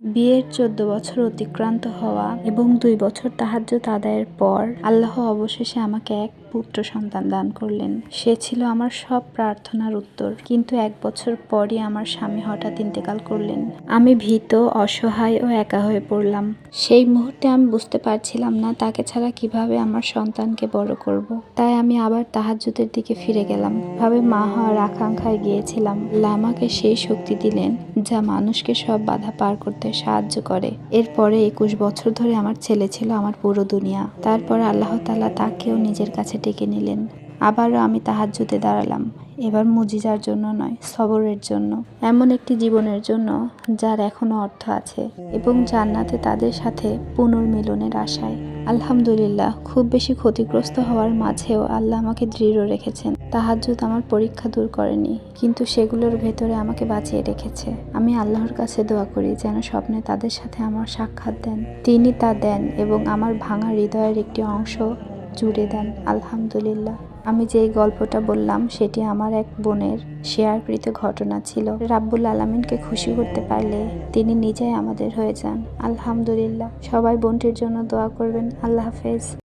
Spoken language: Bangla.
বিয়ের ১৪ বছর অতিক্রান্ত হওয়া এবং ২ বছর তাহাজ্জুদ আদায়ের পর আল্লাহ অবশেষে আমাকে এক পুত্র সন্তান দান করলেন। সে ছিল আমার সব প্রার্থনার উত্তর। কিন্তু ১ বছর পরই আমার স্বামী হঠাৎ ইন্তেকাল করলেন। আমি ভীত, অসহায় ও একা হয়ে পড়লাম। সেই মুহূর্তে আমি বুঝতে পারছিলাম না তাকে ছাড়া কিভাবে আমার সন্তানকে বড় করব। তাই আমি আবার তাহাজ্জুদের দিকে ফিরে গেলাম। ভাবে মা হওয়ার আকাঙ্ক্ষায় গিয়েছিলাম। আল্লাহ আমাকে সেই শক্তি দিলেন যা মানুষকে সব বাধা পার করতে সাহায্য করে। এরপরে ২১ বছর ধরে আমার ছেলে ছিল আমার পুরো দুনিয়া। তারপর আল্লাহ তাআলা তাকেও নিজের কাছে ডেকে নিলেন। আবারও আমি তাহাজ্জুদে দাঁড়ালাম। এবার মুজিজার জন্য নয়, সবরের জন্য। এমন একটি জীবনের জন্য যার এখনো অর্থ আছে এবং জান্নাতে তাদের সাথে পুনর্মিলনের আশায়। আলহামদুলিল্লাহ, খুব বেশি ক্ষতিগ্রস্ত হওয়ার মাঝেও আল্লাহ আমাকে দৃঢ় রেখেছেন। তাহাজ্জুদ আমার পরীক্ষা দূর করেনি, কিন্তু সেগুলোর ভেতরে আমাকে বাঁচিয়ে রেখেছে। আমি আল্লাহর কাছে দোয়া করি যেন স্বপ্নে তাদের সাথে আমার সাক্ষাৎ দেন। তিনি তা দেন এবং আমার ভাঙা হৃদয়ের একটি অংশ জুড়ে দেন। আলহামদুলিল্লাহ। আমি যেই গল্পটা বললাম সেটি আমার এক বোনের শেয়ারকৃত ঘটনা ছিল। রাব্বুল আলামিনকে খুশি করতে পারলে তিনি নিজেই আমাদের হয়ে যান। আলহামদুলিল্লাহ। সবাই বোনটির জন্য দোয়া করবেন। আল্লাহ হাফেজ।